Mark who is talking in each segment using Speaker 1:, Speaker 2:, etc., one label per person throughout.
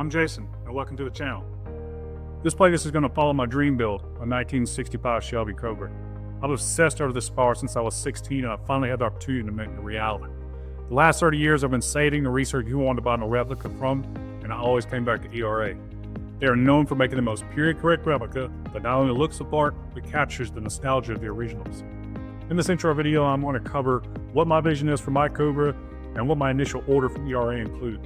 Speaker 1: I'm Jason, and welcome to the channel. This playlist is going to follow my dream build, a 1965 Shelby Cobra. I was obsessed over this car since I was 16, and I finally had the opportunity to make it a reality. The last 30 years I've been saving and researching who wanted to buy a replica from, and I always came back to ERA. They are known for making the most period-correct replica that not only looks the part, but captures the nostalgia of the originals. In this intro video, I'm going to cover what my vision is for my Cobra and what my initial order from ERA included.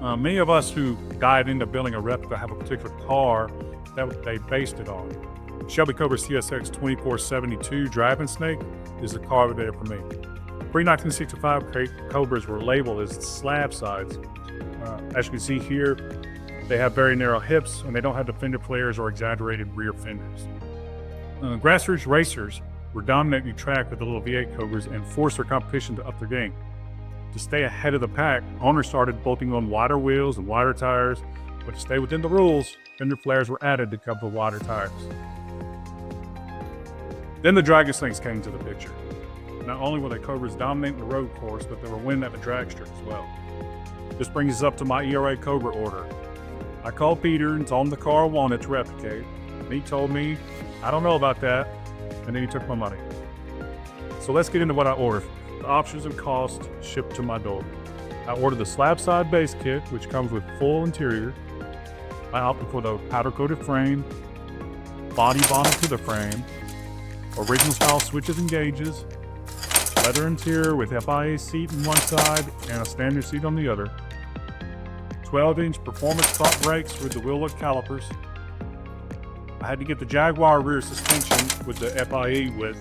Speaker 1: Many of us who dive into building a replica have a particular car that they based it on. Shelby Cobra CSX 2472 dragonsnake is the car there for me. Pre-1965 Cobras were labeled as slab sides. As you can see here, they have very narrow hips and they don't have the fender flares or exaggerated rear fenders. Grassroots racers were dominating track with the little V8 Cobras and forced their competition to up their game. To stay ahead of the pack, owners started bolting on wider wheels and wider tires, but to stay within the rules, fender flares were added to cover the wider tires. Then the dragonsnakes came into the picture. Not only were they Cobras dominating the road course, but they were winning at the drag strip as well. This brings us up to my ERA Cobra order. I called Peter and told him the car I wanted to replicate, and he told me, I don't know about that, and then he took my money. So let's get into what I ordered. The options and cost shipped to my door. I ordered the slab side base kit, which comes with full interior. I opted for the powder coated frame, body bonded to the frame, original style switches and gauges, leather interior with FIA seat on one side and a standard seat on the other, 12-inch performance front brakes with the wheel look calipers. I had to get the Jaguar rear suspension with the FIA width.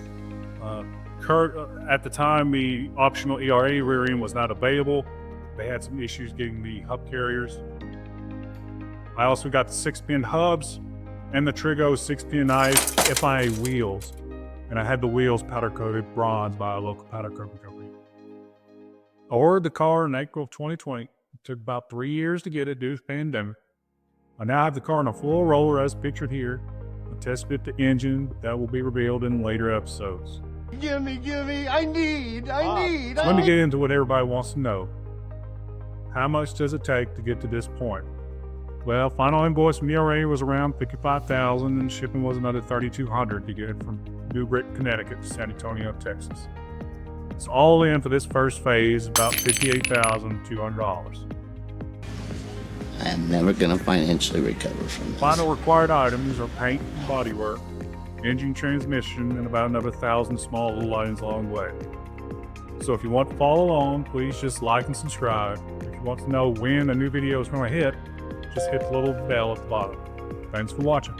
Speaker 1: At the time, the optional ERA rear end was not available. They had some issues getting the hub carriers. I also got the 6-pin hubs and the Trigo 6-pin FIA wheels. And I had the wheels powder coated bronze by a local powder coating company. I ordered the car in April of 2020. It took about 3 years to get it due to the pandemic. I now have the car in a full roller as pictured here. I test fit the engine, but that will be revealed in later episodes.
Speaker 2: Gimme, I need.
Speaker 1: Let me get into what everybody wants to know. How much does it take to get to this point? Well, final invoice from ERA was around $55,000 and shipping was another $3,200 to get it from New Britain, Connecticut to San Antonio, Texas. It's all in for this first phase, about $58,200.
Speaker 2: I am never going to financially recover from this.
Speaker 1: Final required items are paint and bodywork, engine, transmission, and about another 1,000 small little items along the way. So if you want to follow along, please just like and subscribe. If you want to know when a new video is going to hit, just hit the little bell at the bottom. Thanks for watching.